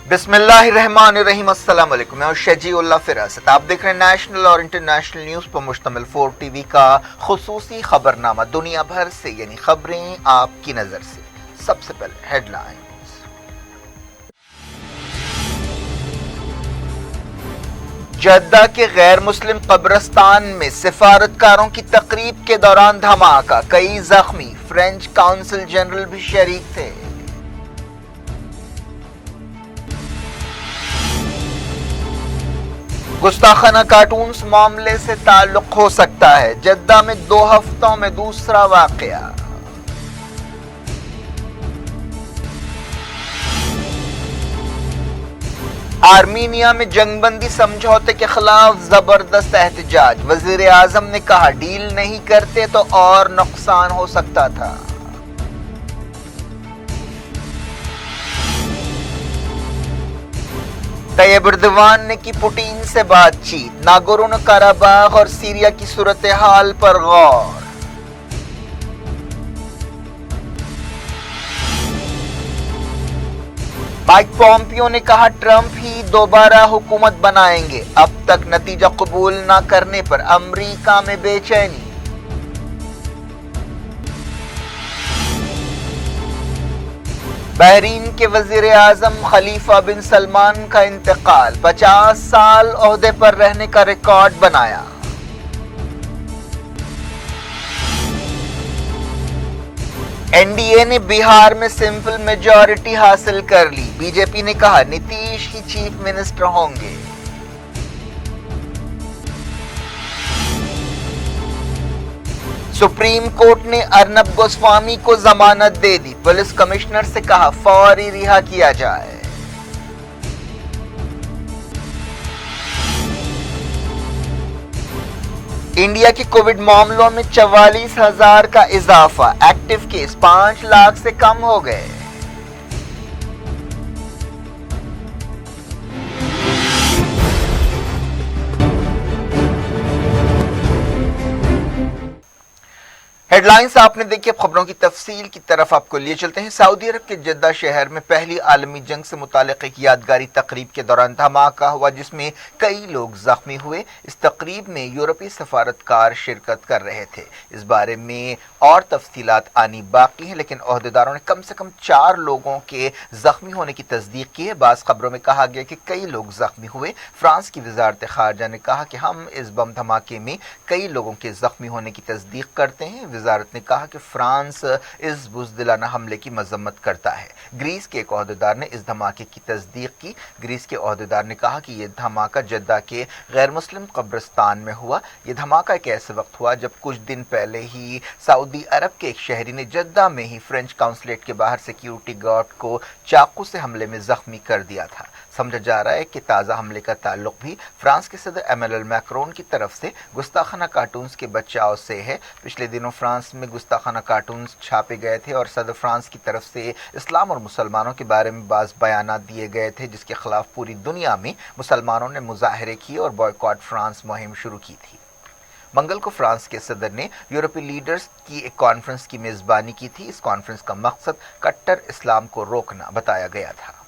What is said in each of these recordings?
बिस्मिल्लाहिर्रहमानिर्रहीम। अस्सलाम वालेकुम। मैं शजी उल्लाह फिरासत। आप देख रहे हैं नेशनल और इंटरनेशनल न्यूज़ पर मुश्तमिल 4 टीवी का खुसूसी खबरनामा। दुनिया भर से यानी खबरें आपकी नज़र से। सबसे पहले हेडलाइंस। जद्दा के गैर मुस्लिम कब्रिस्तान में सिफारतकारों की तकरीब के दौरान धमाका, कई जख्मी। फ्रेंच काउंसिल जनरल भी शरीक थे। गुस्ताखाना कार्टून्स मामले से ताल्लुक हो सकता है। जद्दा में 2 हफ्तों में दूसरा वाकया। आर्मीनिया में जंगबंदी समझौते के खिलाफ जबरदस्त एहतजाज। वजीर आजम ने कहा डील नहीं करते तो और नुकसान हो सकता था। तैयब एर्दोगान ने की पुतिन से बातचीत। नागोर्नो काराबाग और सीरिया की सूरत हाल पर गौर। माइक पॉम्पियो ने कहा ट्रंप ही दोबारा हुकूमत बनाएंगे। अब तक नतीजा कबूल न करने पर अमेरिका में बेचैनी। बहरीन के वजीर आजम खलीफा बिन सलमान का इंतकाल। 50 साल ओहदे पर रहने का रिकॉर्ड बनाया। एनडीए ने बिहार में सिंपल मेजॉरिटी हासिल कर ली। बीजेपी ने कहा नीतीश ही चीफ मिनिस्टर होंगे। सुप्रीम कोर्ट ने अर्नब गोस्वामी को जमानत दे दी। पुलिस कमिश्नर से कहा फौरी रिहा किया जाए। इंडिया के कोविड मामलों में 44,000 का इजाफा। एक्टिव केस 5 लाख से कम हो गए। हेडलाइंस आपने देखी। अब खबरों की तफसील की तरफ आपको लिए चलते हैं। सऊदी अरब के जद्दा शहर में पहली आलमी जंग से मुतालिक एक यादगारी तकरीब के दौरान धमाका हुआ जिसमें कई लोग जख्मी हुए। इस तकरीब में यूरोपीय सफारतकार शिरकत कर रहे थे। इस बारे में और तफसीलात आनी बाकी हैं, लेकिन ओहदेदारों ने कम से कम 4 लोगों के जख्मी होने की तस्दीक की है। बाज़ खबरों में कहा गया कि कई लोग जख्मी हुए। फ्रांस की वजारत खारजा ने कहा कि हम इस बम धमाके में कई लोगों के जख्मी होने की तस्दीक करते हैं। वजारत ने कहा कि फ्रांस इस बुज़दिलाना हमले की मजम्मत करता है। ग्रीस के एक ओहदेदार ने इस धमाके की तस्दीक की। ग्रीस के ओहदेदार ने कहा कि यह धमाका जद्दा के गैर मुस्लिम कब्रिस्तान में हुआ। यह धमाका एक ऐसे वक्त हुआ जब कुछ दिन पहले ही सऊदी अरब के एक शहरी ने जद्दा में ही फ्रेंच काउंसलेट के बाहर सिक्योरिटी गार्ड को चाकू से हमले में जख्मी कर दिया था। समझा जा रहा है कि ताज़ा हमले का ताल्लुक भी फ्रांस के सदर एमेनुएल मैक्रोन की तरफ से गुस्ताखाना कार्टून्स के बचाव से है। पिछले दिनों फ्रांस में गुस्ताखाना कार्टून्स छापे गए थे और सदर फ्रांस की तरफ से इस्लाम और मुसलमानों के बारे में बाज़ बयानात दिए गए थे जिसके खिलाफ पूरी दुनिया में मुसलमानों ने मुजाहरे किए और बॉयकॉट फ्रांस मुहिम शुरू की थी। मंगल को फ्रांस के सदर ने यूरोपीय लीडर्स की एक कॉन्फ्रेंस की मेज़बानी की थी। इस कॉन्फ्रेंस का मकसद कट्टर इस्लाम को रोकना बताया गया था।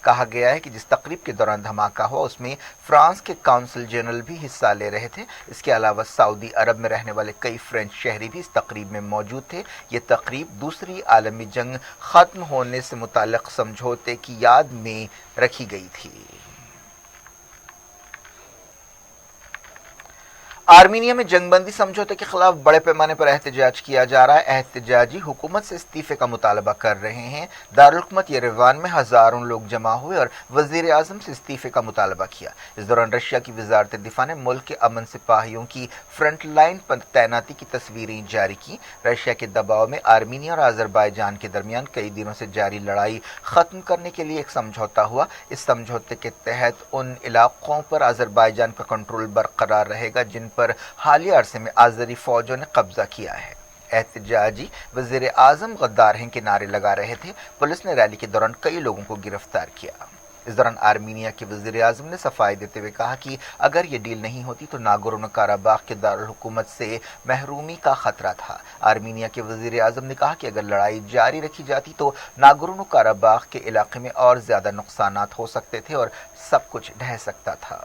कहा गया है कि जिस तकरीब के दौरान धमाका हुआ उसमें फ्रांस के काउंसिल जनरल भी हिस्सा ले रहे थे। इसके अलावा सऊदी अरब में रहने वाले कई फ्रेंच शहरी भी इस तकरीब में मौजूद थे। ये तकरीब दूसरी आलमी जंग खत्म होने से मुताल्लिक समझौते की याद में रखी गई थी। आर्मीनिया में जंगबंदी समझौते के खिलाफ बड़े पैमाने पर एहतजाज किया जा रहा है। एहतजाजी हुकूमत से इस्तीफे का मुतालबा कर रहे हैं। दारुल हुकूमत यरेवान में हजारों लोग जमा हुए और वजीर आजम से इस्तीफे का मुतालबा किया। इस दौरान रशिया की वजारत दिफा ने मुल्क के अमन सिपाहियों की फ्रंट लाइन पर तैनाती की तस्वीरें जारी की। रशिया के दबाव में आर्मीनिया और अजरबैजान के दरमियान कई दिनों से जारी लड़ाई खत्म करने के लिए एक समझौता हुआ। इस समझौते के तहत उन इलाकों पर अजरबैजान का कंट्रोल बरकरार रहेगा जिन पर हालिया अरसे में आज़री फौजों ने कब्जा किया है। एहतजाजी वज़ीर आज़म गद्दार हैं के नारे लगा रहे थे। पुलिस ने रैली के दौरान कई लोगों को गिरफ्तार किया। इस दौरान आर्मीनिया के वज़ीर आज़म ने सफाई देते हुए कहा कि अगर ये डील नहीं होती तो नागोर्नो काराबाख के दारुल हुकूमत से महरूमी का खतरा था। आर्मीनिया के वज़ीर आज़म ने कहा कि अगर लड़ाई जारी रखी जाती तो नागोर्नो काराबाख के इलाके में और ज्यादा नुकसानात हो सकते थे और सब कुछ ढह सकता था।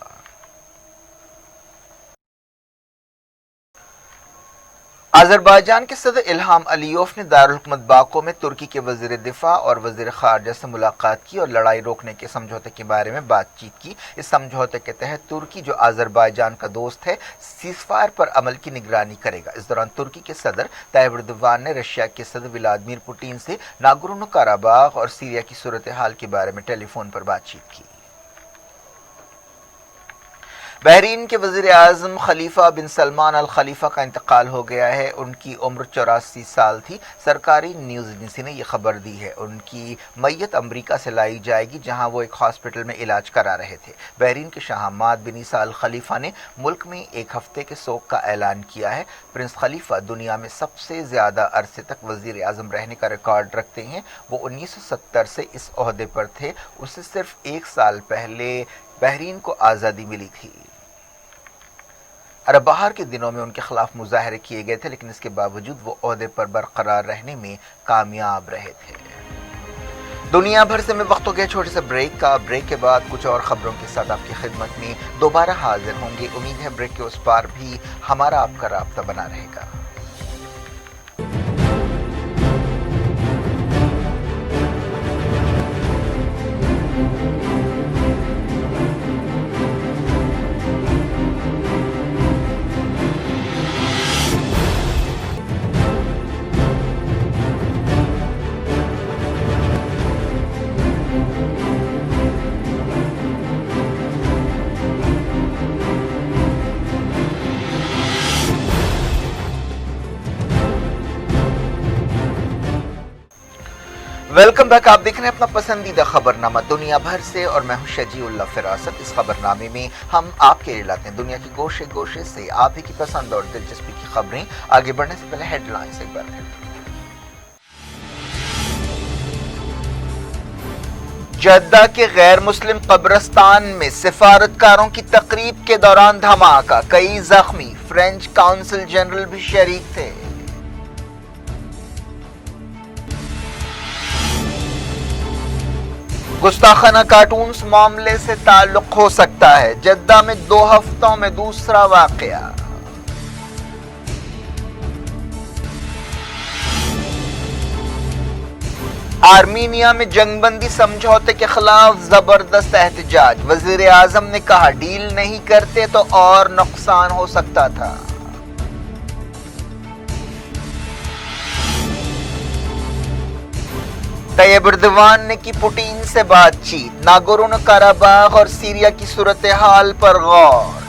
अजरबैजान के सदर इल्हाम अलीयोफ ने दारुल हुकूमत बाको में तुर्की के वज़ीर दिफा और वज़ीर खारजा से मुलाकात की और लड़ाई रोकने के समझौते के बारे में बातचीत की। इस समझौते के तहत तुर्की, जो अजरबैजान का दोस्त है, सीज़फायर पर अमल की निगरानी करेगा। इस दौरान तुर्की के सदर ताइब एर्दोगान ने रशिया के सदर व्लादिमीर पुतिन से नागोर्नो काराबाख और सीरिया की सूरत हाल के बारे में टेलीफोन पर बातचीत की। बहरीन के वज़ीर आज़म खलीफा बिन सलमान अल खलीफा का इंतकाल हो गया है। उनकी उम्र 84 साल थी। सरकारी न्यूज़ एजेंसी ने यह खबर दी है। उनकी मैयत अमरीका से लाई जाएगी, जहां वो एक हॉस्पिटल में इलाज करा रहे थे। बहरीन के शाह हमाद बिन ईसा अल खलीफा ने मुल्क में एक हफ्ते के शोक का ऐलान किया है। प्रिंस खलीफा दुनिया में सबसे ज्यादा अरसे तक वज़ीर आज़म रहने का रिकॉर्ड रखते हैं। वो 1970 से इस ओहदे पर थे। उससे सिर्फ एक साल पहले बहरीन को आज़ादी मिली थी। अरब बहार के दिनों में उनके खिलाफ मुजाहरे किए गए थे, लेकिन इसके बावजूद वो ओहदे पर बरकरार रहने में कामयाब रहे थे। दुनिया भर से मैं वक्त हो गया छोटे से ब्रेक का। ब्रेक के बाद कुछ और खबरों के साथ आपकी खिदमत में दोबारा हाजिर होंगे। उम्मीद है ब्रेक के उस पार भी हमारा आपका राब्ता बना रहेगा। Welcome back. आप देख रहे हैं अपना पसंदीदा खबरनामा दुनिया भर से और मैं हूं शजीउल्लाह फिरासत। इस खबरनामे में हम आपके लिए लाते हैं दुनिया के गोशे गोशे से आप ही की पसंद और दिलचस्पी की खबरें। आगे बढ़ने से पहले हेडलाइंस एक बार है। जद्दा के गैर मुस्लिम कब्रिस्तान में सिफारतकारों की तकरीब के दौरान धमाका, कई जख्मी। फ्रेंच काउंसिल जनरल भी शरीक थे। गुस्ताखाना कार्टून्स मामले से ताल्लुक हो सकता है। जद्दा में 2 हफ्तों में दूसरा वाकया। आर्मीनिया में जंगबंदी समझौते के खिलाफ जबरदस्त एहतजाज। वजीर आजम ने कहा डील नहीं करते तो और नुकसान हो सकता था। ताइब एर्दोगान ने की पुतिन से बातचीत। नागोर्नो काराबाख और सीरिया की सूरत हाल पर गौर।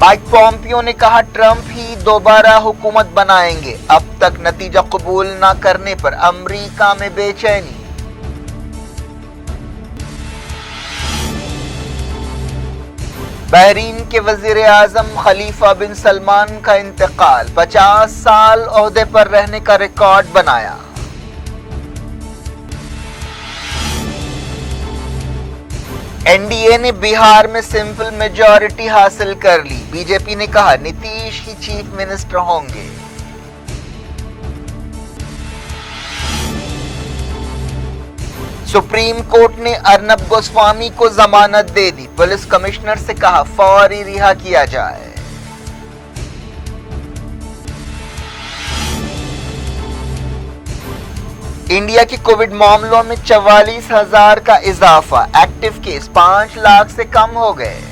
माइक पोम्पियो ने कहा ट्रंप ही दोबारा हुकूमत बनाएंगे। अब तक नतीजा कबूल न करने पर अमेरिका में बेचैनी। बहरीन के वजीर आजम खलीफा बिन सलमान का इंतकाल। 50 साल ओहदे पर रहने का रिकॉर्ड बनाया। एनडीए ने बिहार में सिंपल मेजॉरिटी हासिल कर ली। बीजेपी ने कहा नीतीश ही चीफ मिनिस्टर होंगे। सुप्रीम कोर्ट ने अर्नब गोस्वामी को जमानत दे दी। पुलिस कमिश्नर से कहा फौरी रिहा किया जाए। इंडिया के कोविड मामलों में 44,000 का इजाफा। एक्टिव केस 5 लाख से कम हो गए।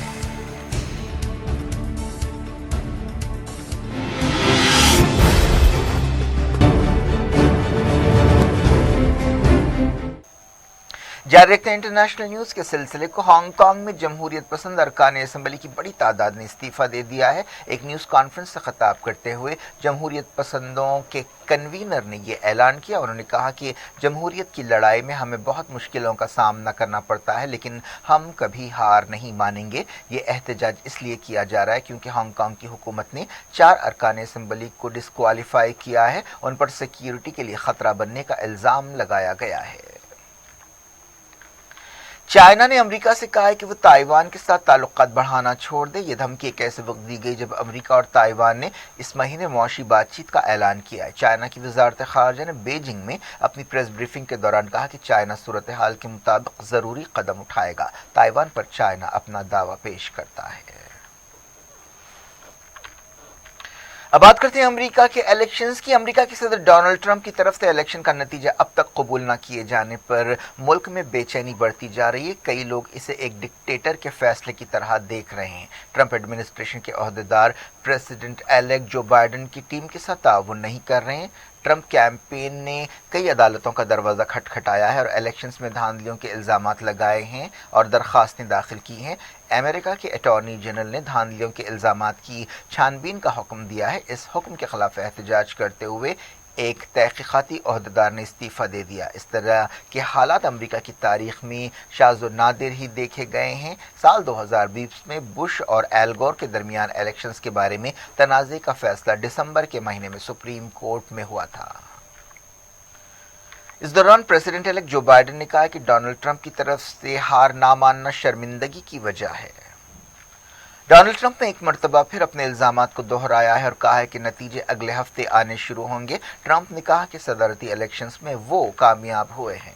जारी रखते हैं इंटरनेशनल न्यूज के सिलसिले को। हांगकांग में जमहूरियत पसंद अरकान असम्बली की बड़ी तादाद ने इस्तीफा दे दिया है। एक न्यूज कॉन्फ्रेंस से खिताब करते हुए जमहूरियत पसंदों के कन्वीनर ने यह ऐलान किया। उन्होंने कहा कि जमहूरियत की लड़ाई में हमें बहुत मुश्किलों का सामना करना पड़ता है, लेकिन हम कभी हार नहीं मानेंगे। ये एहतजाज इसलिए किया जा रहा है क्योंकि हांगकांग की हुकूमत ने 4 अरकान असम्बली को डिस्क्वालीफाई किया है। उन पर सिक्योरिटी के लिए खतरा बनने का इल्जाम लगाया गया है। चाइना ने अमेरिका से कहा है कि वो ताइवान के साथ ताल्लुकात बढ़ाना छोड़ दे। ये धमकी एक ऐसे वक्त दी गई जब अमेरिका और ताइवान ने इस महीने मुआशी बातचीत का ऐलान किया है। चाइना की वजारत खारजा ने बीजिंग में अपनी प्रेस ब्रीफिंग के दौरान कहा कि चाइना सूरत हाल के मुताबिक जरूरी कदम उठाएगा। ताइवान पर चाइना अपना दावा पेश करता है। अब बात करते हैं अमेरिका के इलेक्शंस की। अमेरिका के सदर डोनाल्ड ट्रंप की तरफ से इलेक्शन का नतीजा अब तक कबूल न किए जाने पर मुल्क में बेचैनी बढ़ती जा रही है। कई लोग इसे एक डिक्टेटर के फैसले की तरह देख रहे हैं। ट्रंप एडमिनिस्ट्रेशन के ओहदेदार प्रेसिडेंट एलेक्ट जो बाइडेन की टीम के साथ ताउन नहीं कर रहे हैं। ट्रंप कैंपेन ने कई अदालतों का दरवाज़ा खटखटाया है और इलेक्शंस में धांधलियों के इल्ज़ामात लगाए हैं और दरख्वास्तें दाखिल की हैं। अमेरिका के अटॉर्नी जनरल ने धांधलियों के इल्ज़ामात की छानबीन का हुक्म दिया है। इस हुक्म के खिलाफ एहतजाज करते हुए एक तहकीकाती ओहदेदार ने इस्तीफा दे दिया। इस तरह के हालात अमेरिका की तारीख में शाज़ो नादिर ही देखे गए हैं। साल 2020 में बुश और एल गोर के दरमियान इलेक्शंस के बारे में तनाज़े का फैसला दिसंबर के महीने में सुप्रीम कोर्ट में हुआ था। इस दौरान प्रेसिडेंट इलेक्ट जो बाइडेन ने कहा कि डोनाल्ड ट्रंप की तरफ से हार ना मानना शर्मिंदगी की वजह है। डोनाल्ड ट्रंप ने एक मरतबा फिर अपने इल्जामात को दोहराया है और कहा है कि नतीजे अगले हफ्ते आने शुरू होंगे। ट्रंप ने कहा कि सदारती इलेक्शंस में वो कामयाब हुए हैं।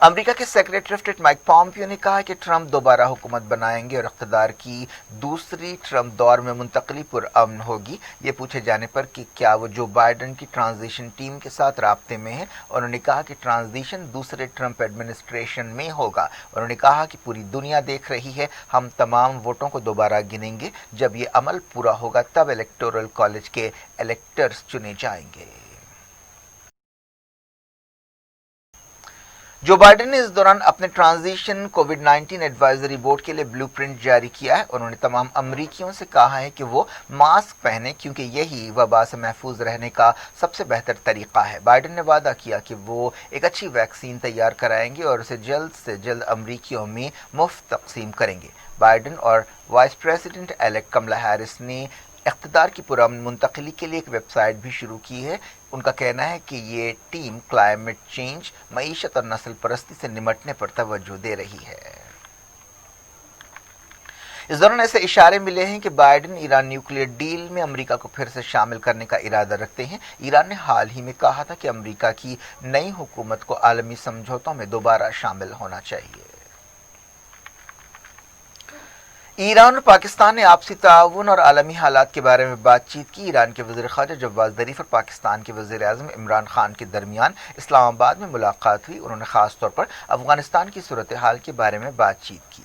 अमेरिका के secretary of state Mike Pompeo ने कहा कि ट्रंप दोबारा हुकूमत बनाएंगे और इख्तिदार की दूसरी ट्रंप दौर में मुंतकली पुरअमन होगी। ये पूछे जाने पर कि क्या वो जो बाइडेन की ट्रांजिशन टीम के साथ राब्ते में है, उन्होंने कहा कि ट्रांजिशन दूसरे ट्रंप एडमिनिस्ट्रेशन में होगा। उन्होंने कहा कि पूरी दुनिया देख रही है, हम तमाम वोटों को दोबारा गिनेंगे। जब ये अमल पूरा होगा तब इलेक्टोरल कॉलेज के इलेक्टर्स चुने जाएंगे। जो बाइडेन ने इस दौरान अपने ट्रांजिशन कोविड-19 एडवाइजरी बोर्ड के लिए ब्लूप्रिंट जारी किया है। उन्होंने तमाम अमरीकियों से कहा है कि वो मास्क पहने क्योंकि यही वबा से महफूज रहने का सबसे बेहतर तरीका है। बाइडेन ने वादा किया कि वो एक अच्छी वैक्सीन तैयार कराएंगे और उसे जल्द से जल्द अमरीकियों में मुफ्त तकसीम करेंगे। बाइडेन और वाइस प्रेसिडेंट एलेक्ट कमला हैरिस ने इख्तिदार की पुरअमन मुंतकली के लिए एक वेबसाइट भी शुरू की है। उनका कहना है कि ये टीम क्लाइमेट चेंज, मईशत और नस्ल परस्ती से निमटने पर तवज्जो दे रही है। इस दौरान ऐसे इशारे मिले हैं कि बाइडेन ईरान न्यूक्लियर डील में अमेरिका को फिर से शामिल करने का इरादा रखते हैं। ईरान ने हाल ही में कहा था कि अमेरिका की नई हुकूमत को आलमी समझौतों में दोबारा शामिल होना चाहिए। ईरान और पाकिस्तान ने आपसी ताउन और आलमी हालात के बारे में बातचीत की। ईरान के वज़ीर ख़ारजा जवाद ज़रीफ और पाकिस्तान के वज़ीर आज़म इमरान खान के दरमियान इस्लामाबाद में मुलाकात हुई। उन्होंने ख़ास तौर पर अफगानिस्तान की सूरत हाल के बारे में बातचीत की।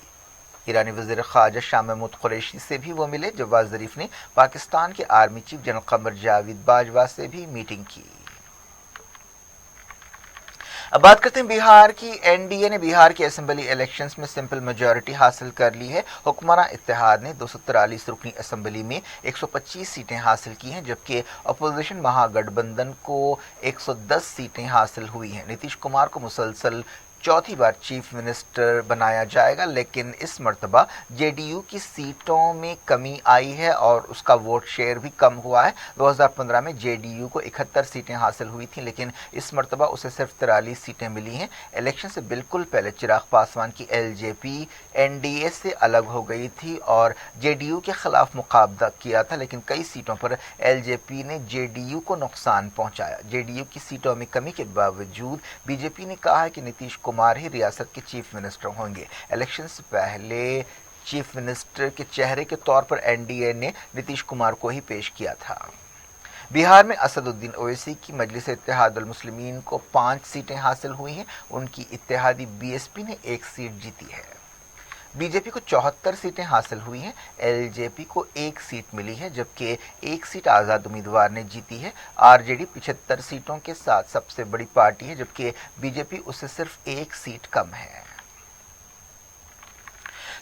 ईरानी वज़ीर ख़ारजा शाह महमूद कुरैशी से भी वो मिले। जवाद ज़रीफ ने पाकिस्तान के आर्मी चीफ जनरल क़मर जावेद बाजवा से भी मीटिंग की। अब बात करते हैं बिहार की। एनडीए ने बिहार के असेंबली इलेक्शंस में सिंपल मेजॉरिटी हासिल कर ली है। हुक्मरान इत्तेहाद ने 243 रुकनी असेंबली में 125 सीटें हासिल की हैं, जबकि अपोजिशन महागठबंधन को 110 सीटें हासिल हुई हैं। नीतीश कुमार को मुसलसल चौथी बार चीफ मिनिस्टर बनाया जाएगा, लेकिन इस मरतबा जेडीयू की सीटों में कमी आई है और उसका वोट शेयर भी कम हुआ है। 2015 में जेडीयू को 71 सीटें हासिल हुई थी, लेकिन इस मरतबा उसे सिर्फ 43 सीटें मिली हैं। इलेक्शन से बिल्कुल पहले चिराग पासवान की एलजेपी एनडीए से अलग हो गई थी और जेडीयू के खिलाफ मुकाबला किया था, लेकिन कई सीटों पर एलजेपी ने जेडीयू को नुकसान पहुंचाया। जेडीयू की सीटों में कमी के बावजूद बीजेपी ने कहा है कि नीतीश कुमार ही रियासत के चीफ मिनिस्टर होंगे। इलेक्शन से पहले चीफ मिनिस्टर के चेहरे के तौर पर एनडीए ने नीतीश कुमार को ही पेश किया था। बिहार में असदुद्दीन ओवैसी की मजलिस इत्तेहादुल मुस्लिमीन को 5 सीटें हासिल हुई हैं। उनकी इत्तेहादी बीएसपी ने 1 सीट जीती है। बीजेपी को 74 सीटें हासिल हुई हैं, एलजेपी को 1 सीट मिली है जबकि 1 सीट आज़ाद उम्मीदवार ने जीती है। आरजेडी 75 सीटों के साथ सबसे बड़ी पार्टी है जबकि बीजेपी उससे सिर्फ 1 सीट कम है।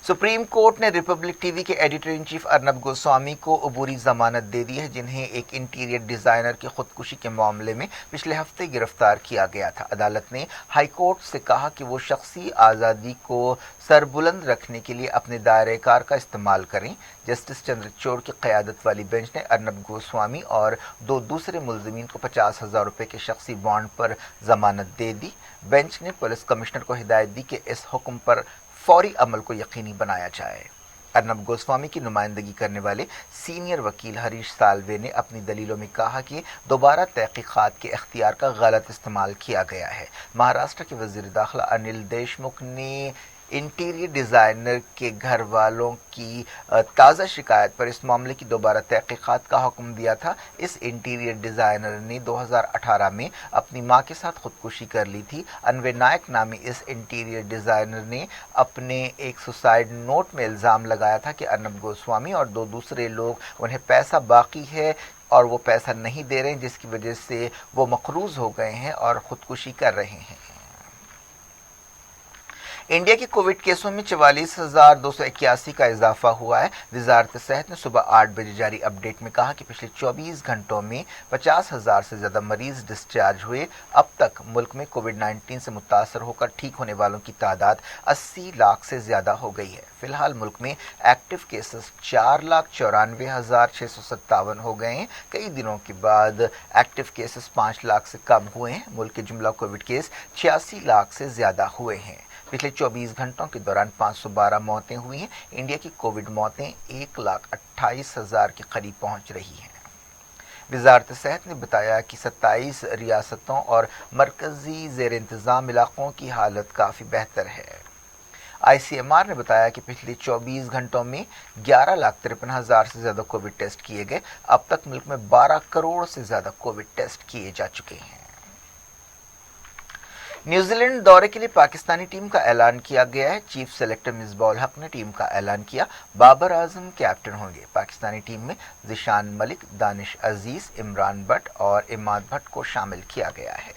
सुप्रीम कोर्ट ने रिपब्लिक टीवी के editor in chief Arnab Goswami को अबूरी जमानत दे दी है, जिन्हें एक इंटीरियर डिजाइनर की खुदकुशी के मामले में पिछले हफ्ते गिरफ्तार किया गया था। अदालत ने हाई कोर्ट से कहा कि वो शख्सी आज़ादी को सरबुलंद रखने के लिए अपने दायरे कार का इस्तेमाल करें। जस्टिस चंद्रचूड़ की क़यादत वाली बेंच ने अर्नब गोस्वामी और 2 दूसरे मुलजिमीन को 50,000 रुपये के शख्सी बॉन्ड पर जमानत दे दी। बेंच ने पुलिस कमिश्नर को हिदायत दी कि इस हुक्म पर फौरी अमल को यकीनी बनाया जाए। अर्नब गोस्वामी की नुमाइंदगी करने वाले सीनियर वकील हरीश साल्वे ने अपनी दलीलों में कहा कि दोबारा तहकीकात के इख्तियार का गलत इस्तेमाल किया गया है। महाराष्ट्र के वज़ीर दाखिला अनिल देशमुख ने इंटीरियर डिज़ाइनर के घर वालों की ताज़ा शिकायत पर इस मामले की दोबारा तहकीकात का हुक्म दिया था। इस इंटीरियर डिज़ाइनर ने 2018 में अपनी मां के साथ खुदकुशी कर ली थी। अनवर नायक नामी इस इंटीरियर डिज़ाइनर ने अपने एक सुसाइड नोट में इल्ज़ाम लगाया था कि अर्नब गोस्वामी और 2 दूसरे लोग उन्हें पैसा बाकी है और वो पैसा नहीं दे रहे हैं, जिसकी वजह से वो मकरूज़ हो गए हैं और ख़ुदकुशी कर रहे हैं। इंडिया के कोविड केसों में 44,281 का इजाफा हुआ है। वजारत सेहत ने सुबह 8 बजे जारी अपडेट में कहा कि पिछले 24 घंटों में 50,000 से ज़्यादा मरीज डिस्चार्ज हुए। अब तक मुल्क में कोविड-19 से मुतासर होकर ठीक होने वालों की तादाद 80 लाख से ज़्यादा हो गई है। फिलहाल मुल्क में एक्टिव केसेस 4,94,657 हो गए हैं। कई दिनों के बाद एक्टिव केसेस 5 लाख से कम हुए हैं। मुल्क के जुमला कोविड केस 86 लाख से ज़्यादा हुए हैं। पिछले 24 घंटों के दौरान 512 मौतें हुई हैं। इंडिया की कोविड मौतें 1,28,000 के करीब पहुंच रही हैं। वजारत सेहत ने बताया कि 27 रियासतों और मरकजी ज़ेर इंतज़ाम इलाकों की हालत काफ़ी बेहतर है। ICMR ने बताया कि पिछले 24 घंटों में 11,53,000 से ज़्यादा कोविड टेस्ट किए गए। अब तक मुल्क में 12 करोड़ से ज़्यादा कोविड टेस्ट किए जा चुके हैं। न्यूजीलैंड दौरे के लिए पाकिस्तानी टीम का ऐलान किया गया है। चीफ सेलेक्टर मिसबाह उल हक ने टीम का ऐलान किया। बाबर आजम कैप्टन होंगे। पाकिस्तानी टीम में ज़िशान मलिक, दानिश अजीज, इमरान भट्ट और इमाद भट्ट को शामिल किया गया है।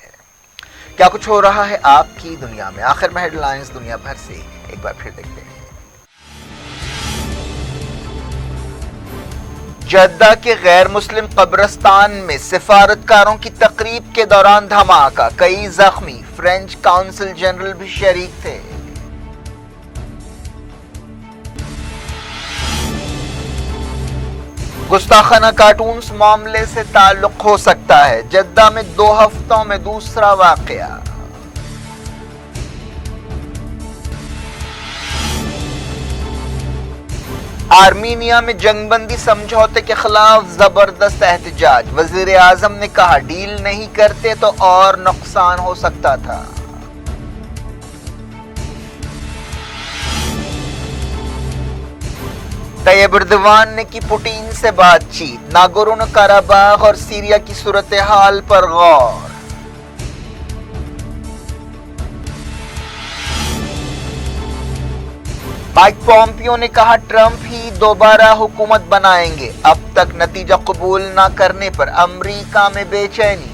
क्या कुछ हो रहा है आपकी दुनिया में, आखिर में हेडलाइंस दुनिया भर से एक बार फिर देखते हैं। जद्दा के गैर मुस्लिम कब्रिस्तान में सिफारतकारों की तकरीब के दौरान धमाका, कई जख्मी, फ्रेंच काउंसिल जनरल भी शरीक थे। गुस्ताखाना कार्टून्स मामले से ताल्लुक हो सकता है। जद्दा में 2 हफ्तों में दूसरा वाकया। आर्मीनिया में जंगबंदी समझौते के खिलाफ जबरदस्त एहतजाज। वजीर आजम ने कहा डील नहीं करते तो और नुकसान हो सकता था। तैयब एर्दोगान ने की पुतिन से बातचीत। नागोर्नो काराबाग और सीरिया की सूरत हाल पर गौर। माइक पॉम्पियो ने कहा ट्रंप ही दोबारा हुकूमत बनाएंगे। अब तक नतीजा कबूल न करने पर अमेरिका में बेचैनी।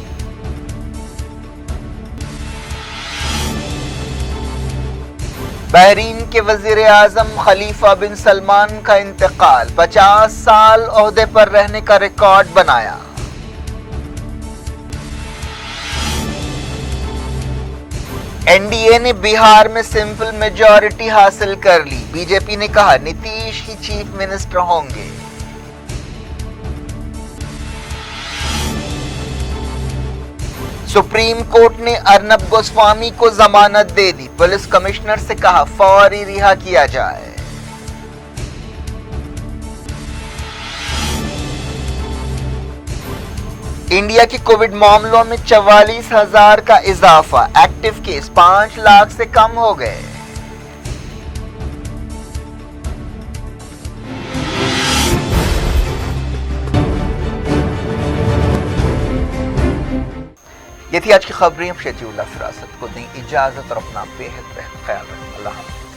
बहरीन के वजीर आजम खलीफा बिन सलमान का इंतकाल। 50 साल ओहदे पर रहने का रिकॉर्ड बनाया। एनडीए ने बिहार में सिंपल मेजॉरिटी हासिल कर ली। बीजेपी ने कहा नीतीश ही चीफ मिनिस्टर होंगे। सुप्रीम कोर्ट ने अर्नब गोस्वामी को जमानत दे दी। पुलिस कमिश्नर से कहा फौरी रिहा किया जाए। इंडिया के कोविड मामलों में 44,000 का इजाफा। एक्टिव केस 5 लाख से कम हो गए। ये थी आज की खबरें। शेतीउल्लाह फिरासत को दें इजाजत और अपना बेहद ख्याल रखें। अल्लाह हाफ़िज़।